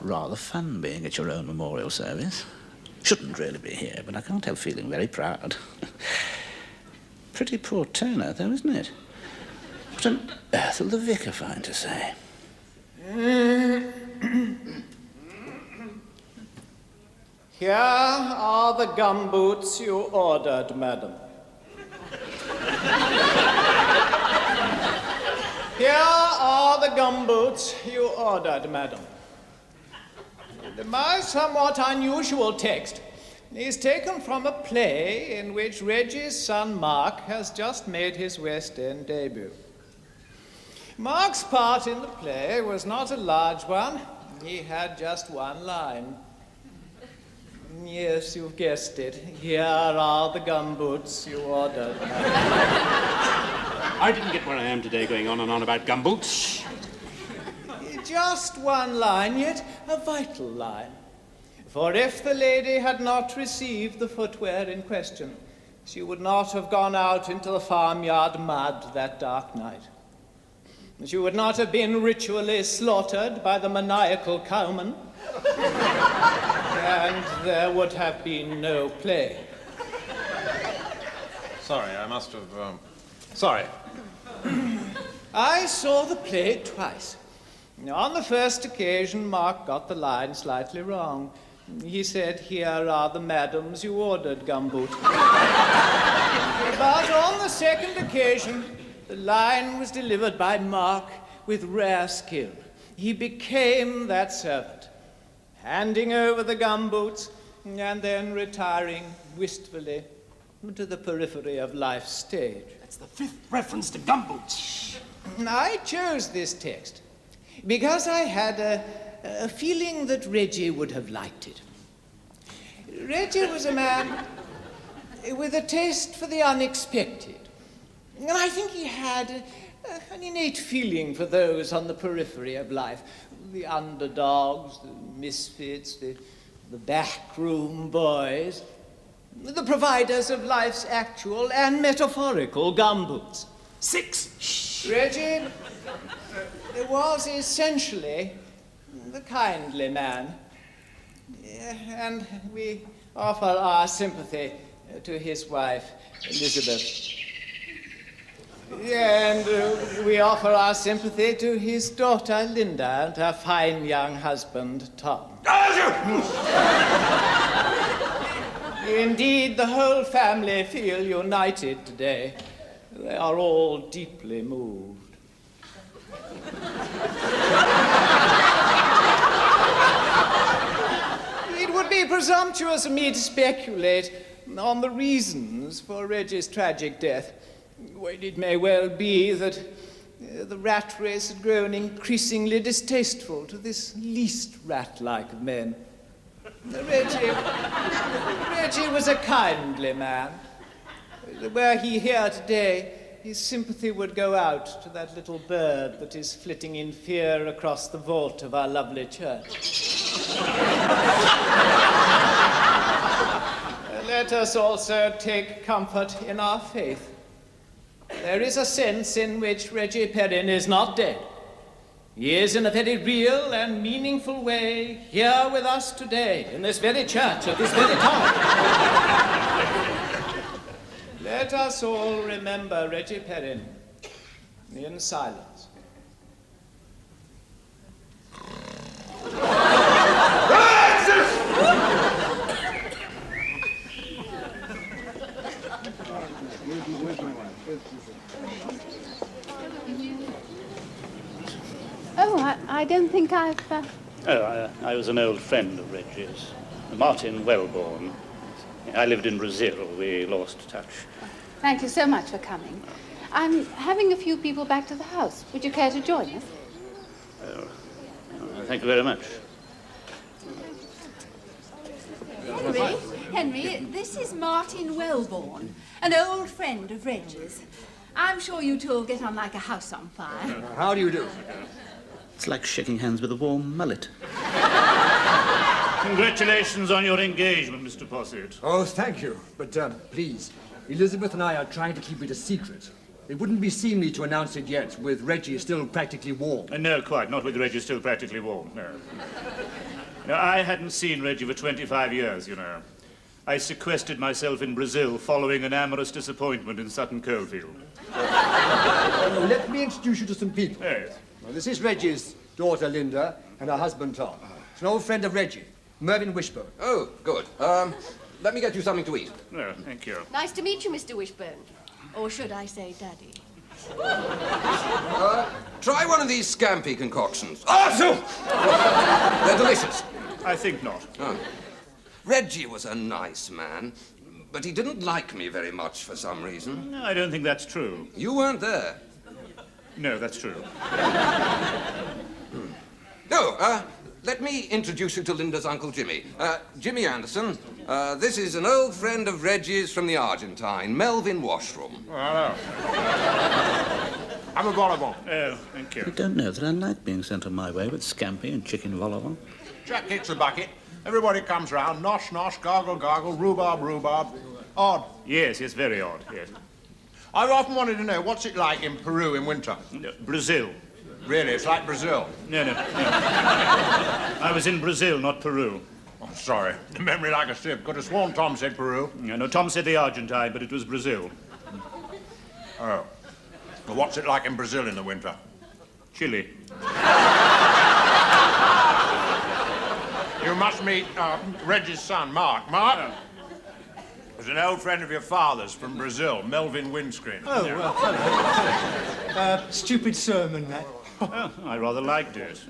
Rather fun being at your own memorial service. Shouldn't really be here, but I can't help feeling very proud. Pretty poor turnout, though, isn't it? What on earth will the vicar find to say? Here are the gumboots you ordered, madam. Here are the gumboots you ordered, madam. My somewhat unusual text is taken from a play in which Reggie's son Mark has just made his West End debut. Mark's part in the play was not a large one. He had just one line. Yes, you've guessed it. Here are the gumboots you ordered. I didn't get where I am today going on and on about gumboots. Just one line, yet a vital line. For if the lady had not received the footwear in question, she would not have gone out into the farmyard mud that dark night. She would not have been ritually slaughtered by the maniacal cowman. And there would have been no play. Sorry, I must have... Sorry. I saw the play twice. On the first occasion, Mark got the line slightly wrong. He said, here are the madams you ordered, Gumboot. But on the second occasion, the line was delivered by Mark with rare skill. He became that servant, handing over the gumboots and then retiring wistfully to the periphery of life's stage. That's the fifth reference to gumboots. I chose this text because I had a feeling that Reggie would have liked it. Reggie was a man with a taste for the unexpected. And I think he had an innate feeling for those on the periphery of life. The underdogs, the misfits, the backroom boys, the providers of life's actual and metaphorical gumboots. 6. Reggie was essentially the kindly man, and we offer our sympathy to his wife, Elizabeth. And we offer our sympathy to his daughter, Linda, and her fine young husband, Tom. Indeed, the whole family feel united today. They are all deeply moved. It would be presumptuous of me to speculate on the reasons for Reggie's tragic death. It may well be that the rat race had grown increasingly distasteful to this least rat-like of men. Reggie was a kindly man. Were he here today, his sympathy would go out to that little bird that is flitting in fear across the vault of our lovely church. let us also take comfort in our faith. There is a sense in which Reggie Perrin is not dead. He is in a very real and meaningful way here with us today, in this very church at this very time. Let us all remember Reggie Perrin in silence. Oh, I don't think I've... I was an old friend of Reggie's, Martin Wellborn. I lived in Brazil. We lost touch. Thank you so much for coming. I'm having a few people back to the house. Would you care to join us? Thank you very much. Henry, this is Martin Wellborn, an old friend of Reggie's. I'm sure you two will get on like a house on fire. How do you do? It's like shaking hands with a warm mullet. Congratulations on your engagement, Mr. Posset. Oh, thank you. But please, Elizabeth and I are trying to keep it a secret. It wouldn't be seemly to announce it yet, with Reggie still practically warm. No, quite. Not with Reggie still practically warm, no. No, I hadn't seen Reggie for 25 years, you know. I sequestered myself in Brazil following an amorous disappointment in Sutton Coldfield. Let me introduce you to some people. Yes. Well, this is Reggie's daughter, Linda, and her husband, Tom. It's an old friend of Reggie, Mervyn Wishbone. Oh, good. Let me get you something to eat. No, thank you. Nice to meet you, Mr. Wishbone. Or should I say Daddy? Try one of these scampi concoctions. Awesome! They're delicious. I think not. Oh. Reggie was a nice man, but he didn't like me very much for some reason. No, I don't think that's true. You weren't there. No, that's true. No, let me introduce you to Linda's Uncle Jimmy. Jimmy Anderson. This is an old friend of Reggie's from the Argentine, Melvin Washroom. Hello. Have a volleyball. Oh, thank you. You don't know that I like being sent on my way with scampi and chicken vol-au-vent. Jack kicks the bucket. Everybody comes round. Nosh, nosh, gargle, gargle, rhubarb, rhubarb. Odd. Yes, very odd, yes. I've often wanted to know what's it like in Peru in winter. No, Brazil. Really, it's like Brazil. No. I was in Brazil, not Peru. Oh, sorry. Memory like a sieve. Could have sworn Tom said Peru. No, Tom said the Argentine, but it was Brazil. Oh. Well, what's it like in Brazil in the winter? Chile. You must meet Reggie's son, Mark. Mark? Was an old friend of your father's from Brazil, Melvin Windscreen. Oh, well, hello. Stupid sermon, that. Oh, I rather liked it.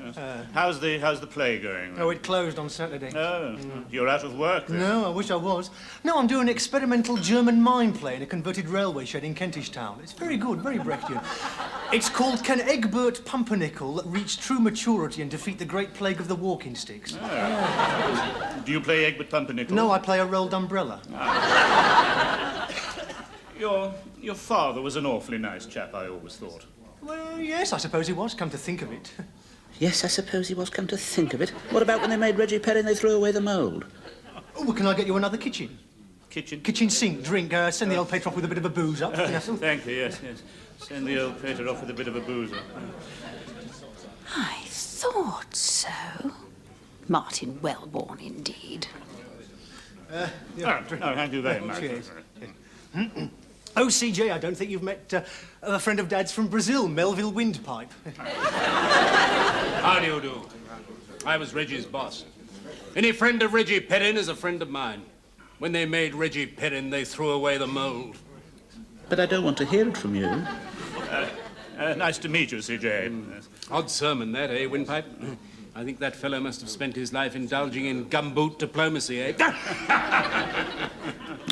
How's the play going? Oh, it closed on Saturday. Oh, you're out of work then? No, I wish I was. No, I'm doing an experimental German mine play in a converted railway shed in Kentish Town. It's very good, very Brechtian. It's called Can Egbert Pumpernickel Reach True Maturity and Defeat the Great Plague of the Walking Sticks? Do you play Egbert Pumpernickel? No, I play a rolled umbrella. Your father was an awfully nice chap, I always thought. Well, yes, I suppose he was, come to think of it. Yes, I suppose he was, come to think of it. What about when they made Reggie Perrin, they threw away the mould? Oh, well, can I get you another kitchen? Kitchen? Kitchen sink, drink, send the old pater off with a bit of a booze up. Thank you, yes. Send the old pater off with a bit of a boozer. I thought so. Martin Wellborn, indeed. Thank you very much. Cheers. Oh, CJ, I don't think you've met a friend of Dad's from Brazil, Melville Windpipe. How do you do? I was Reggie's boss. Any friend of Reggie Perrin is a friend of mine. When they made Reggie Perrin, they threw away the mold. But I don't want to hear it from you. Nice to meet you, CJ. Odd sermon, that, eh, Windpipe? I think that fellow must have spent his life indulging in gumboot diplomacy, eh?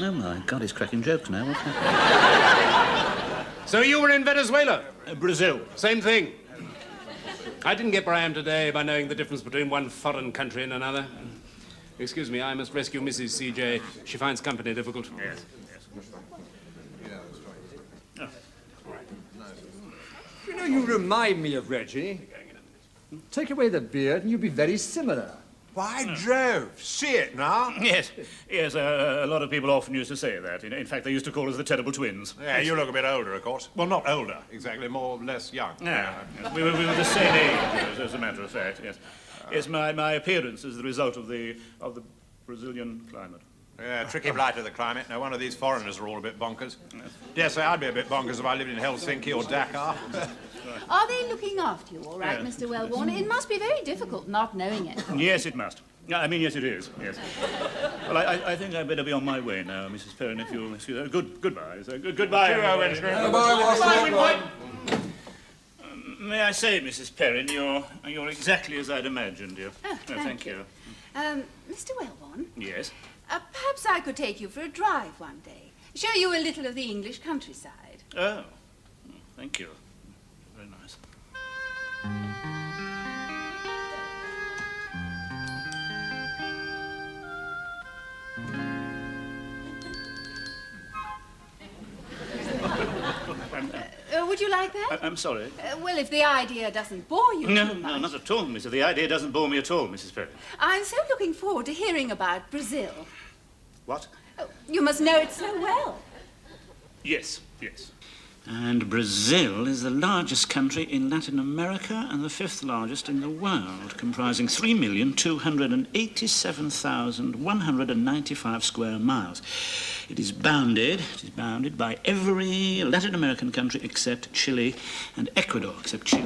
Oh, my God, he's cracking jokes now. What's happening? So you were in Venezuela? Brazil. Same thing. I didn't get where I am today by knowing the difference between one foreign country and another. Excuse me, I must rescue Mrs. CJ. She finds company difficult. Yes. You know, you remind me of Reggie. Take away the beard and you'd be very similar. By Jove, see it now? Yes, yes, a lot of people often used to say that. In fact, they used to call us the Terrible Twins. Yeah, you look a bit older, of course. Well, not older, exactly, more or less young. Yeah, yes. We were the same age, as a matter of fact, yes. Yes, my appearance is the result of the Brazilian climate. Yeah, tricky blight of the climate. No wonder these foreigners are all a bit bonkers. Dare say I'd be a bit bonkers if I lived in Helsinki or Dakar. Are they looking after you all right, Yeah. Mr. Wellborn? It must be very difficult not knowing it. Yes, it must. I mean, yes, it is, yes. Well, I think I'd better be on my way now, Mrs. Perrin, if you'll excuse me. Goodbye. Goodbye. Cheerio, Winston. Bye. May I say, Mrs. Perrin, you're exactly as I'd imagined you. Oh, thank you. Mr. Wellborn, Yes? perhaps I could take you for a drive one day. Show you a little of the English countryside. Oh, thank you. Very nice. Would you like that? I'm sorry. Well, if the idea doesn't bore you No, too much. no, not at all, Mr. The idea doesn't bore me at all, Mrs. Perrin. I'm so looking forward to hearing about Brazil. What? Oh, you must know it so well. Yes. And Brazil is the largest country in Latin America and the 5th largest in the world, comprising 3,287,195 square miles. It is bounded by every Latin American country except Chile and Ecuador, So you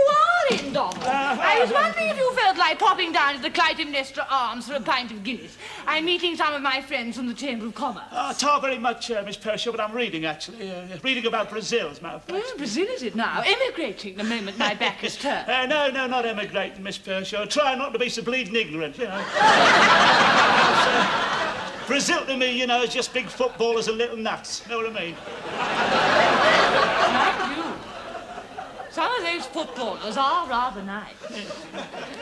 are in, Donald. I was wondering if you felt like popping down to the Clytemnestra Arms for a pint of Guinness. I'm meeting some of my friends from the Chamber of Commerce. Talk very much, Miss Pershaw, but I'm reading, actually. Reading about Brazil, as a matter of fact. Well, Brazil is it now? Emigrating the moment my back is turned. No, not emigrating, Miss Pershaw. Try not to be so bleeding ignorant, you know. Brazil to me, you know, is just big footballers and little nuts. Know what I mean? Like you. Some of those footballers are rather nice.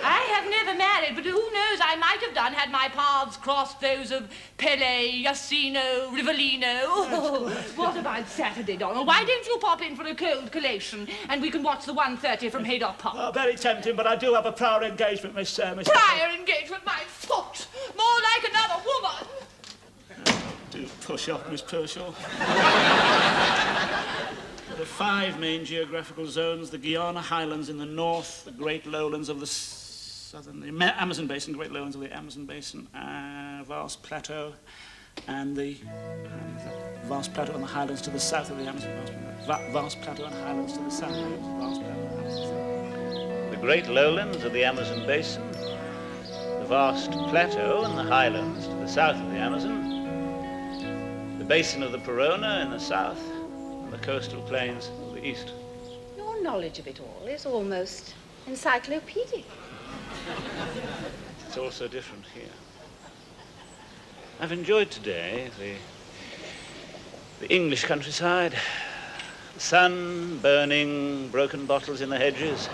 I have never married, but who knows, I might have done had my paths crossed those of Pele, Yassino, Rivellino. What about Saturday, Donald? Why don't you pop in for a cold collation and we can watch the 1:30 from Haydock Park? Oh, very tempting, but I do have a prior engagement, Miss... Prior engagement, my foot! More like another woman! Do push off, Miss Pershaw. There are 5 main geographical zones: the Guiana Highlands in the north, the Great Lowlands of the the Amazon Basin, Great Lowlands of the Amazon Basin, vast plateau, and the vast plateau and the highlands to the south of the Amazon. Vast plateau and highlands to the south of the Amazon. Vast plateau and highlands to the south. The Great Lowlands of the Amazon Basin, the vast plateau and the highlands to the south of the Amazon, the basin of the Parona in the south, and the coastal plains of the east. Your knowledge of it all is almost encyclopedic. It's all so different here. I've enjoyed today the English countryside, the sun burning broken bottles in the hedges,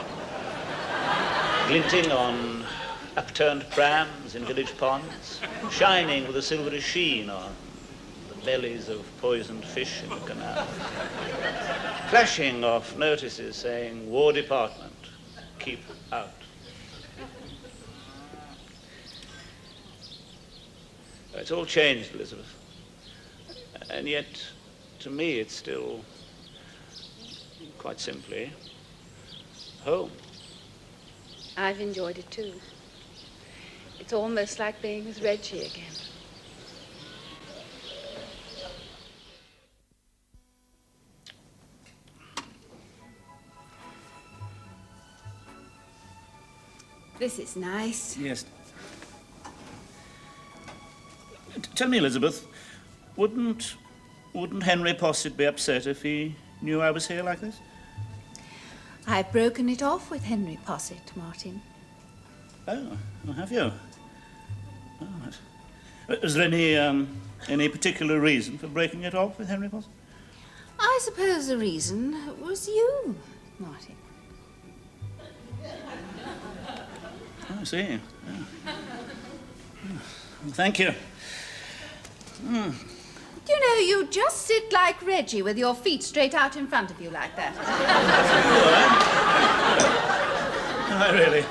glinting on upturned prams in village ponds, shining with a silvery sheen on the bellies of poisoned fish in the canal, flashing off notices saying, War Department, keep out. It's all changed, Elizabeth. And yet, to me, it's still, quite simply, home. I've enjoyed it too. It's almost like being with Reggie again. This is nice. Yes. Tell me, Elizabeth, wouldn't Henry Posset be upset if he knew I was here like this? I've broken it off with Henry Posset, Martin. Oh, well, have you? Oh, right. Is there any particular reason for breaking it off with Henry Posset? I suppose the reason was you, Martin. Oh, I see. Yeah. Well, thank you. You know, you just sit like Reggie with your feet straight out in front of you like that. I really.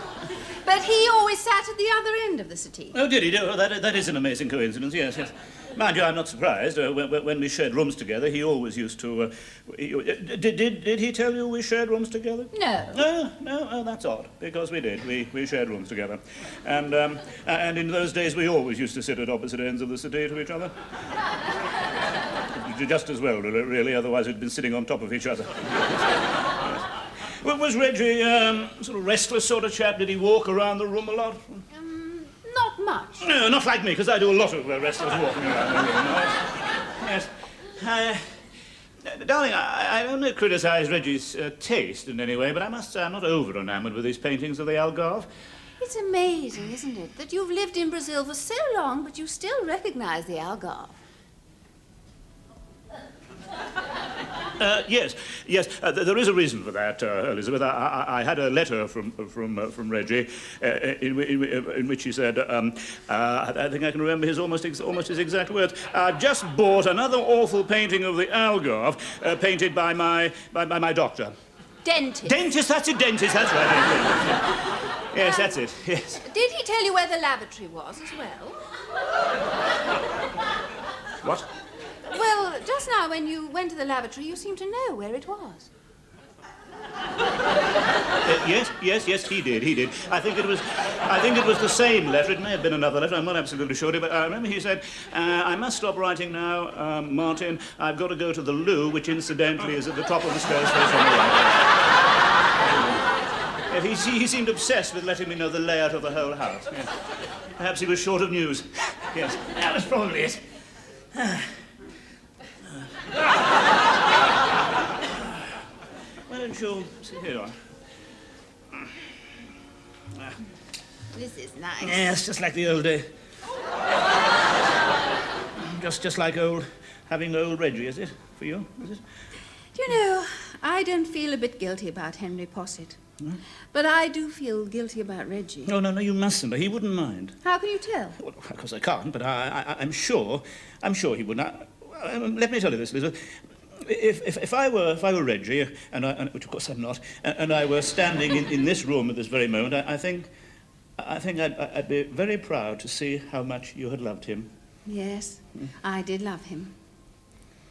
But he always sat at the other end of the settee. Oh, did he? Oh, that is an amazing coincidence, yes, yes. Mind you, I'm not surprised. When we shared rooms together, he always used to... Did he tell you we shared rooms together? No. No, that's odd, because we did. We shared rooms together. And in those days, we always used to sit at opposite ends of the settee to each other. Just as well, really, otherwise we'd been sitting on top of each other. Yes. Well, was Reggie sort of restless sort of chap? Did he walk around the room a lot? Not much. No, not like me, because I do a lot of restless walking around the room. Yes. Darling, I don't criticise Reggie's taste in any way, but I must say I'm not over-enamoured with these paintings of the Algarve. It's amazing, isn't it, that you've lived in Brazil for so long, but you still recognise the Algarve. Yes. There is a reason for that, Elizabeth. I had a letter from Reggie in which he said, I think I can remember his almost his exact words. I've just bought another awful painting of the Algarve, painted by my doctor. Dentist. Dentist, that's it, dentist, that's right. Yes, that's it, yes. Did he tell you where the lavatory was as well? What? Well, just now when you went to the lavatory, you seemed to know where it was. Yes, he did. I think it was the same letter. It may have been another letter. I'm not absolutely sure. But I remember he said, I must stop writing now, Martin. I've got to go to the loo, which incidentally is at the top of the stairs face on the right. He seemed obsessed with letting me know the layout of the whole house. Yes. Perhaps he was short of news. Yes, that was probably it. Why don't you sit here? This is nice. Yes, just like the old day. just like having old Reggie, is it? For you, is it? Do you know, I don't feel a bit guilty about Henry Posset. Hmm? But I do feel guilty about Reggie. No, you mustn't. He wouldn't mind. How can you tell? Well, of course I can't, but I'm sure he would not. Let me tell you this, Elizabeth. If I were Reggie, which of course I'm not, and I were standing in this room at this very moment, I think I'd be very proud to see how much you had loved him. Yes, I did love him.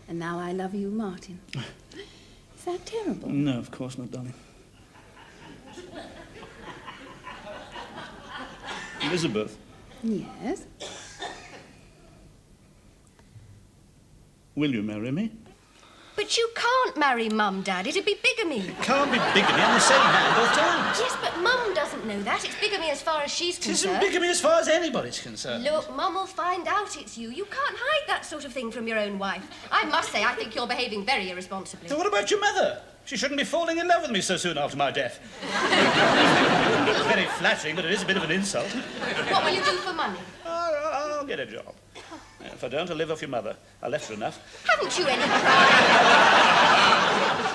And now I love you, Martin. Is that terrible? No, of course not, darling. Elizabeth. Yes? Will you marry me? But you can't marry Mum, Dad. It'd be bigamy. It can't be bigamy on the same hand both times. Yes, but Mum doesn't know that. It's bigamy as far as she's concerned. It isn't bigamy as far as anybody's concerned. Look, Mum will find out it's you. You can't hide that sort of thing from your own wife. I must say, I think you're behaving very irresponsibly. So what about your mother? She shouldn't be falling in love with me so soon after my death. It's very flattering, but it is a bit of an insult. What will you do for money? I'll get a job. If I don't, I'll live off your mother. I left her enough. Haven't you any pride?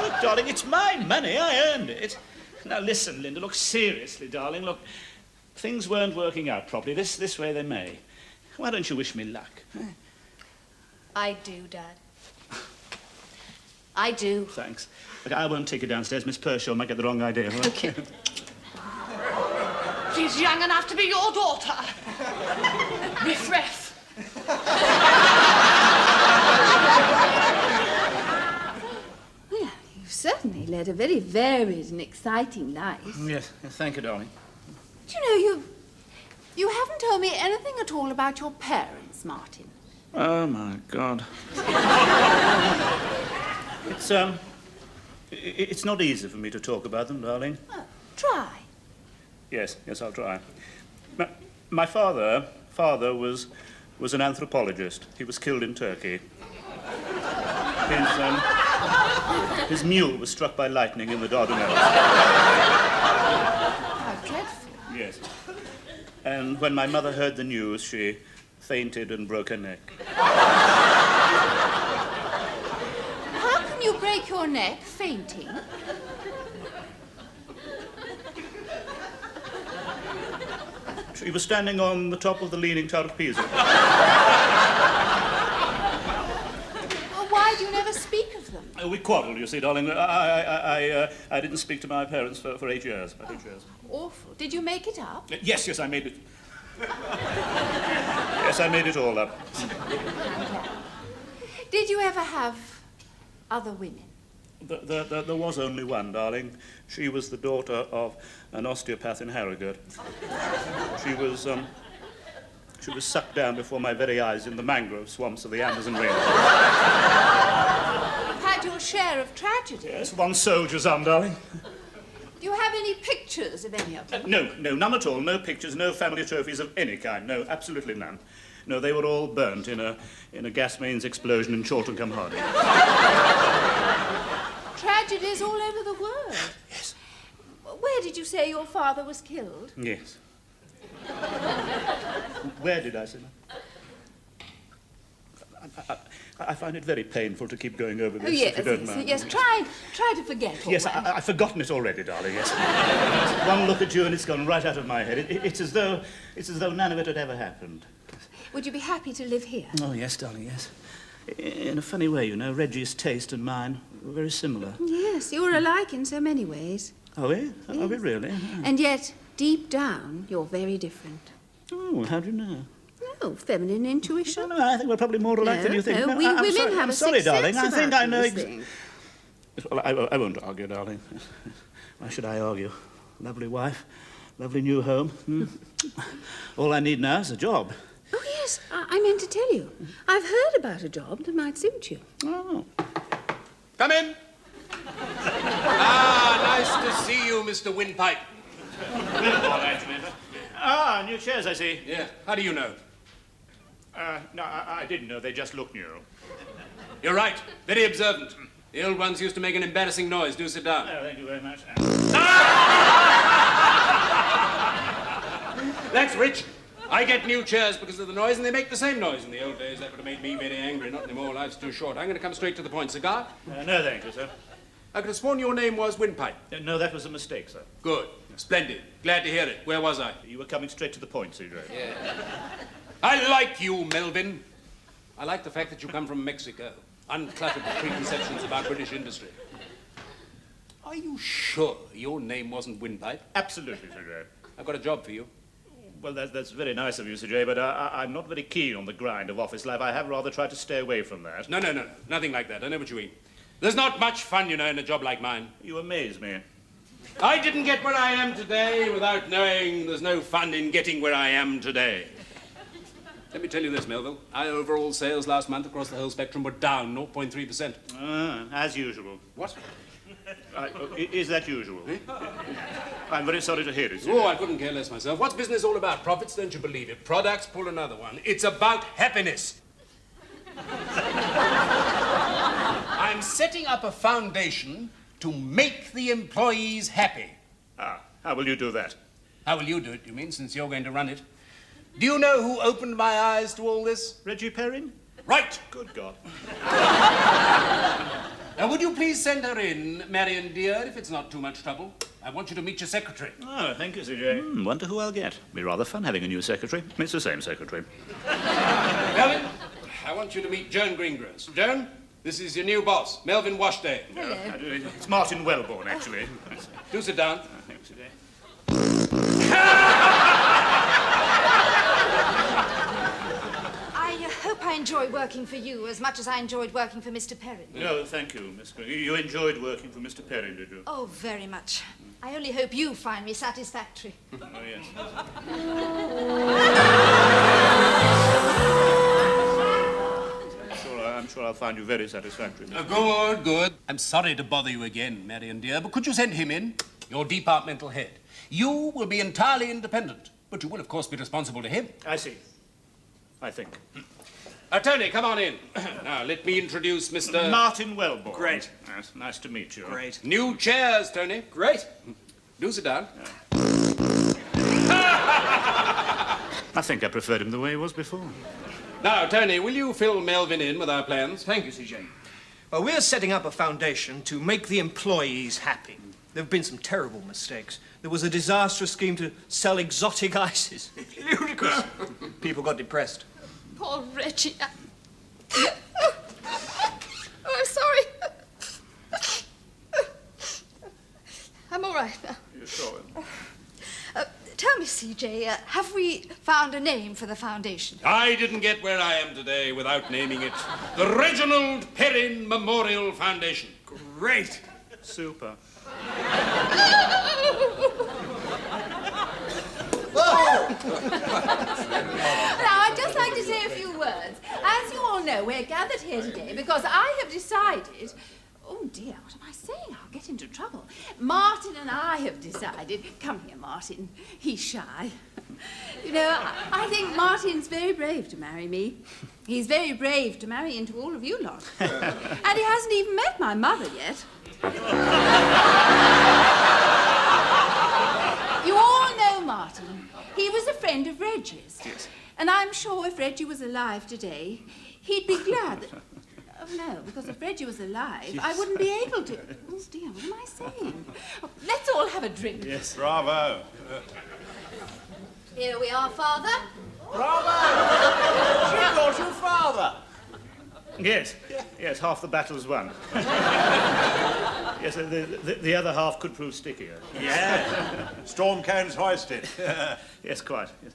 Look, darling, it's my money. I earned it. Now, listen, Linda, look, seriously, darling, look, things weren't working out properly. This way they may. Why don't you wish me luck? I do, Dad. I do. Thanks. Look, I won't take you downstairs. Miss Pershaw might get the wrong idea. Right? Okay. She's young enough to be your daughter. Miss Ref. Well, you've certainly led a very varied and exciting life. Yes, thank you, darling. Do you know, you haven't told me anything at all about your parents, Martin. Oh, my God. It's not easy for me to talk about them, darling. Oh, try. Yes, I'll try. My father was an anthropologist. He was killed in Turkey. His mule was struck by lightning in the Dardanelles. How dreadful. Yes. And when my mother heard the news, she fainted and broke her neck. How can you break your neck fainting? She was standing on the top of the Leaning Tower of Pisa. Well, why do you never speak of them? We quarrelled, you see, darling. I didn't speak to my parents for 8 years. About 8 years. Awful. Did you make it up? Yes, I made it. Yes, I made it all up. I'm glad. Did you ever have other women? There was only one, darling. She was the daughter of an osteopath in Harrogate. She was sucked down before my very eyes in the mangrove swamps of the Amazon rainforest. You've had your share of tragedy. Yes, one soldier's arm, darling. Do you have any pictures of any of them? No, none at all. No pictures, no family trophies of any kind. No, absolutely none. No, they were all burnt in a gas mains explosion in Chorlton-cum-Hardy. Tragedies all over the world. Yes. Where did you say your father was killed? Yes. Where did I say that? I find it very painful to keep going over this, if you don't mind. Yes, try to forget all Yes, that. I've forgotten it already, darling, yes. One look at you and it's gone right out of my head. It's as though none of it had ever happened. Would you be happy to live here? Oh, yes, darling, yes. In a funny way, you know, Reggie's taste and mine were very similar. Yes, you're alike in so many ways. Are we? Yes. Are we really? Oh. And yet, deep down, you're very different. Oh, how do you know? Oh, feminine intuition. No, I think we're probably more alike than you think. No, we women have I'm a sorry, sixth darling. sense I think I know. about these things. Well, I won't argue, darling. Why should I argue? Lovely wife, lovely new home. All I need now is a job. Oh, yes, I meant to tell you. I've heard about a job that might suit you. Oh. Come in. Nice to see you, Mr. Windpipe. New chairs, I see. Yeah. How do you know? No, I didn't know. They just look new. You're right. Very observant. The old ones used to make an embarrassing noise. Do sit down. Oh, thank you very much. That's rich. I get new chairs because of the noise, and they make the same noise. In the old days, that would have made me very angry. Not anymore. Life's too short. I'm going to come straight to the point. Cigar? No, thank you, sir. I could have sworn your name was Windpipe. No, that was a mistake, sir. Good. Splendid. Glad to hear it. Where was I? You were coming straight to the point, CJ. Yeah. I like you, Melvin. I like the fact that you come from Mexico. Uncluttered with preconceptions about British industry. Are you sure your name wasn't Windpipe? Absolutely, Sir J. I've got a job for you. Well, that's very nice of you, Sir J, but I'm not very keen on the grind of office life. I have rather tried to stay away from that. No. Nothing like that. I know what you mean. There's not much fun, you know, in a job like mine. You amaze me. I didn't get where I am today without knowing there's no fun in getting where I am today. Let me tell you this, Melville. Our overall sales last month across the whole spectrum were down 0.3%. As usual. What? Is that usual? I'm very sorry to hear it, sir. Oh, I couldn't care less myself. What's business all about? Profits, don't you believe it? Products, pull another one. It's about happiness. I'm setting up a foundation to make the employees happy. How will you do that? How will you do it, you mean, since you're going to run it? Do you know who opened my eyes to all this? Reggie Perrin? Right. Good God. Now, would you please send her in, Marion dear, if it's not too much trouble? I want you to meet your secretary. Oh, thank you, Sir J. Wonder who I'll get. Be rather fun having a new secretary. It's the same secretary. Melvin, I want you to meet Joan Greengrass. Joan, this is your new boss, Melvin Washday. Hello. It's Martin Wellborn, actually. Do sit down. Thank you, Sir J. I hope I enjoy working for you as much as I enjoyed working for Mr. Perrin. No, thank you, Miss Green. You enjoyed working for Mr. Perrin, did you? Oh, very much. I only hope you find me satisfactory. Oh, yes. I'm sure I'll find you very satisfactory. Good. I'm sorry to bother you again, Marion dear, but could you send him in? Your departmental head. You will be entirely independent, but you will, of course, be responsible to him. I see. I think. Tony, come on in. Now, let me introduce Mr. Martin Wellborn. Great. Yes, nice to meet you. Great. New chairs, Tony. Great. Do sit down. I think I preferred him the way he was before. Now, Tony, will you fill Melvin in with our plans? Thank you, CJ. Well, we're setting up a foundation to make the employees happy. There have been some terrible mistakes. There was a disastrous scheme to sell exotic ices. Ludicrous. People got depressed. Poor Reggie. Oh, I'm sorry. all right now. You sure? Tell me, CJ, have we found a name for the foundation? I didn't get where I am today without naming it the Reginald Perrin Memorial Foundation. Great. Super. Now, I'd just like to say a few words. As you all know, we're gathered here today because I have decided... Oh, dear, what am I saying? I'll get into trouble. Martin and I have decided... Come here, Martin. He's shy. You know, I think Martin's very brave to marry me. He's very brave to marry into all of you lot. And he hasn't even met my mother yet. You all know Martin. He was a friend of Reggie's. Yes. And I'm sure if Reggie was alive today, he'd be glad that... Oh, no, because if Reggie was alive, Yes. I wouldn't be able to... Oh, dear, what am I saying? Oh, let's all have a drink. Yes. Bravo. Here we are, Father. Bravo! She calls you father. Yes. Yes, half the battle's won. Yes, the other half could prove stickier. Yeah. Storm cones hoisted. Yes, quite. Yes.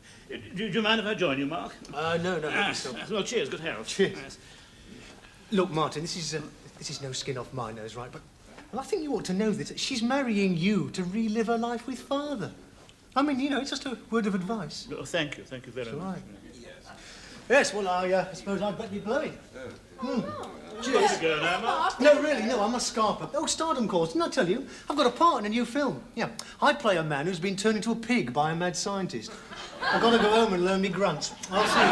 Do you mind if I join you, Mark? No. Well, cheers, good health. Cheers. Yes. Look, Martin, this is no skin off my nose, right? But well, I think you ought to know this. She's marrying you to relive her life with Father. I mean, you know, it's just a word of advice. Oh, thank you very much. Right. Yes, well, I suppose I'd better be blowing. Cheers. Go now, Mark. No, really, no, I'm a scarper. Oh, Stardom course, didn't I tell you? I've got a part in a new film. Yeah, I play a man who's been turned into a pig by a mad scientist. I've got to go home and learn me grunts. I'll see you.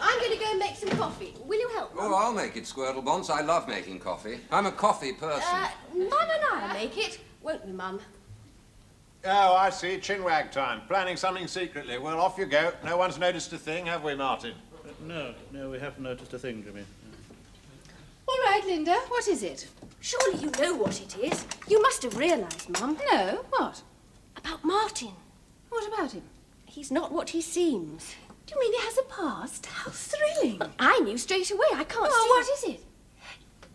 I'm going to go and make some coffee. Will you help, Mum? Oh, I'll make it, Squirtle Bonce. I love making coffee. I'm a coffee person. Mum and I'll make it, won't we, Mum? Oh, I see. Chinwag time. Planning something secretly. Well, off you go. No one's noticed a thing, have we, Martin? No, we haven't noticed a thing, Jimmy. All right, Linda, what is it? Surely you know what it is. You must have realised, Mum. No, what? About Martin. What about him? He's not what he seems. Do you mean he has a past? How thrilling. I knew straight away. I can't see... Oh, what is it?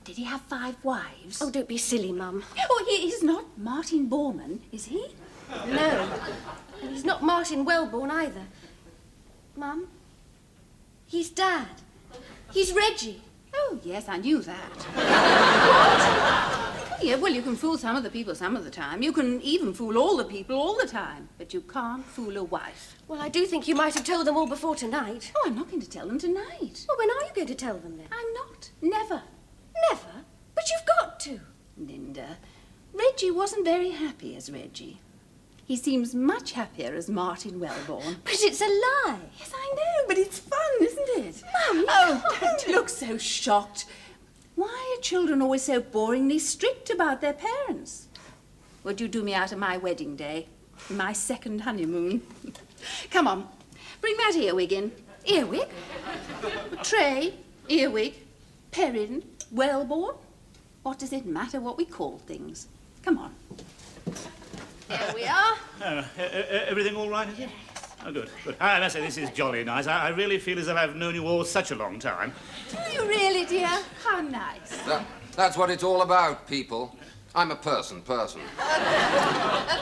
Did he have 5 wives? Oh, don't be silly, Mum. Oh, he's not Martin Borman, is he? No. And he's not Martin Wellborn either. Mum, he's Dad. He's Reggie. Oh, yes, I knew that. What? Yeah, well, you can fool some of the people some of the time. You can even fool all the people all the time. But you can't fool a wife. Well, I do think you might have told them all before tonight. Oh, I'm not going to tell them tonight. Well, when are you going to tell them then? I'm not. Never. Never? But you've got to. Linda, Reggie wasn't very happy as Reggie. He seems much happier as Martin Wellborn. But it's a lie. Yes, I know, but it's fun, isn't it? Mum, oh, don't look so shocked. Why are children always so boringly strict about their parents? Would you do me out of my wedding day? My second honeymoon? Come on, bring that earwig in. Earwig? Tray, earwig, Perrin, Wellborn. What does it matter what we call things? Come on. There we are. Everything all right, is it? Oh, good. I must say, this is jolly nice. I really feel as if I've known you all such a long time. Do you really, dear? How nice. That's what it's all about, people. I'm a person. Of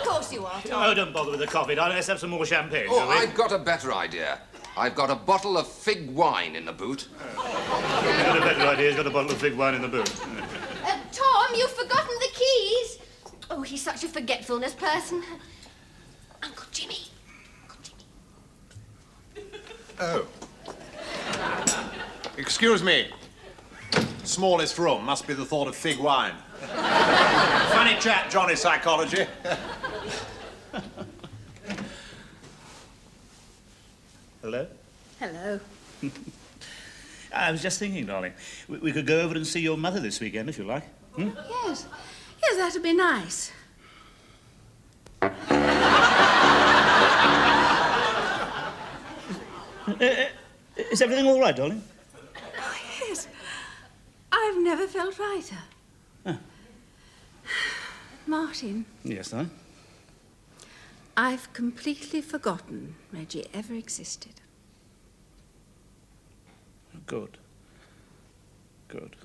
course you are, Tom. Oh, don't bother with the coffee, darling. Let's have some more champagne, Oh, shall we? I've got a better idea. I've got a bottle of fig wine in the boot. You've got a better idea. He's got a bottle of fig wine in the boot. Tom, you've forgotten the keys. Oh, he's such a forgetfulness person. Uncle Jimmy. Oh. Excuse me. Smallest room. Must be the thought of fig wine. Funny chat, Johnny Psychology. Hello? Hello. I was just thinking, darling, we could go over and see your mother this weekend, if you like. Hmm? Yes. Yes, that'd be nice. Is everything all right, darling? Oh, yes. I've never felt righter. Huh. Martin, Yes, darling. I've completely forgotten Reggie ever existed. Good. Good.